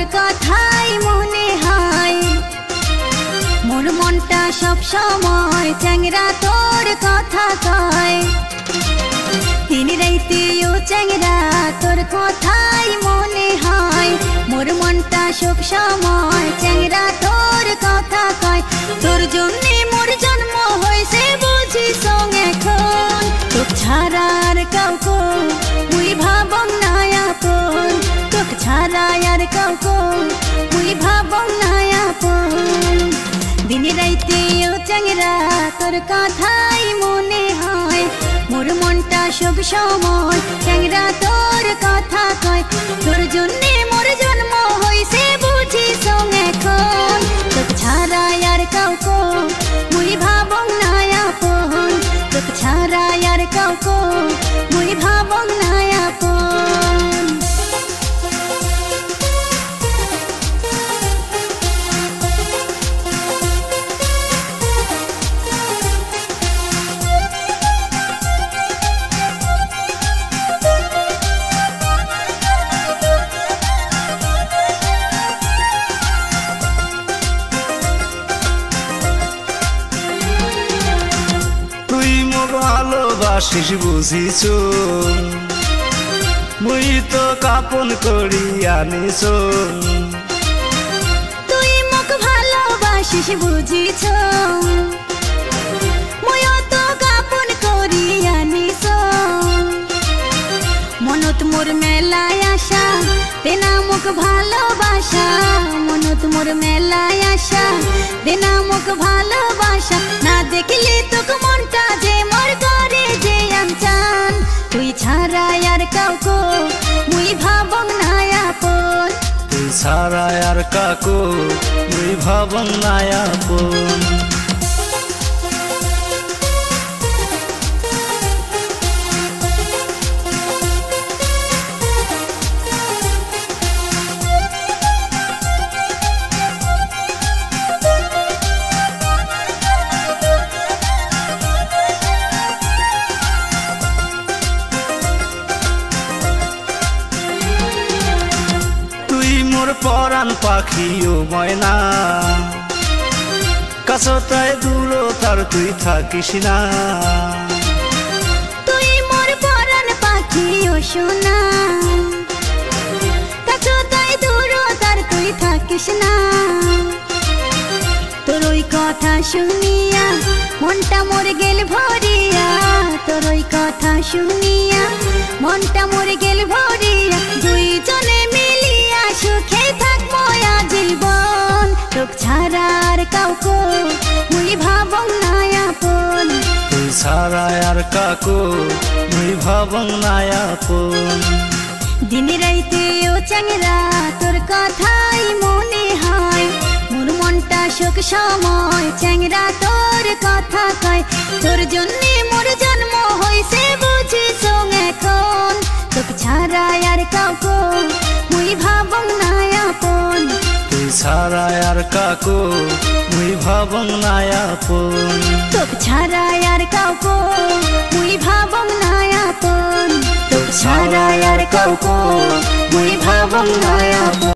কথাই মনে হয় মোর মনটা সব সময় চ্যাংরা তোর কথা কয় দিন রাইতেও চ্যাংরা তোর কথাই মনে হয় মোর মনটা সব সময় চ্যাংরা তোর কথা কয় তোর জন্যে মোর জন্ম হয়েছে বুঝি সঙ্গে এখন তোক ছাড়া আর কাউকে মুই ভাবং না আপন তোক ছাড়া আর কাউকে মুই ভাবং না আপন দিন রাইতেও চ্যাংরা তোর কথাই মনে হয় মোর মনটা সব সময় চ্যাংরা তোর কথা কয় তোর জন্যে মোর জন্ম হইছে বুঝি সঙ্গে এখন তোক ছাড়া আর কাউকে মুই ভাবং না আপন তোক ছাড়া আর কাউকে মুই ভাবং না আপন ভালোবাসিস বুঝিছ মুই তো কাপন করি আনিছ তুই মোক ভালোবাসিস বুঝিছ মুইও তো কাপন করি আনিছ মনত মোর মেলায় আসা তেনা মোক ভালোবাসা মনত মোর মেলায় আসা তেনা মোক ভালোবাসা না দেখলে তোক মনটা যে মোর করে যে আনচান তুই ছাড়া আর কাউকে মুই ভাবং না আপন তুই ছাড়া আর কাকু মুই ভাবং না আপন পরাণ পাখিও ময়না কাছতায় দূরতার তুই থাকিস না তুই মোর পরাণ পাখিও সোনা কাছতায় দূরতার তুই থাকিস না তোর ওই কথা শুনিয়া মনটা মোর গেল ভরিয়া তোর ওই কথা শুনিয়া মনটা মোর গেল ভরিয়া দুইজনে মিলিয়া সুখে থাকবো আজীবন তোক ছাড়া আর কাউকে মুই ভাবং না আপন তুই ছাড়া আর কাকু মুই ভাবং না আপন দিন রাইতেও চ্যাংরা তোর কথাই মনে হয় মোর মনটা শোক সময় চ্যাংরা তোর কথা কয় তোর জন্যে মোর জন্ম হইছে বুঝি সঙ্গে এখন তোক ছাড়া আর কাউকে মুই ভাবং না আপন তুই ছাড়া আর কাকু মুই ভাবং না আপন তোক ছাড়া আর কাউকে মুই ভাবং না আপন তোক ছাড়া আর কাউকে মুই ভাবং না আপন।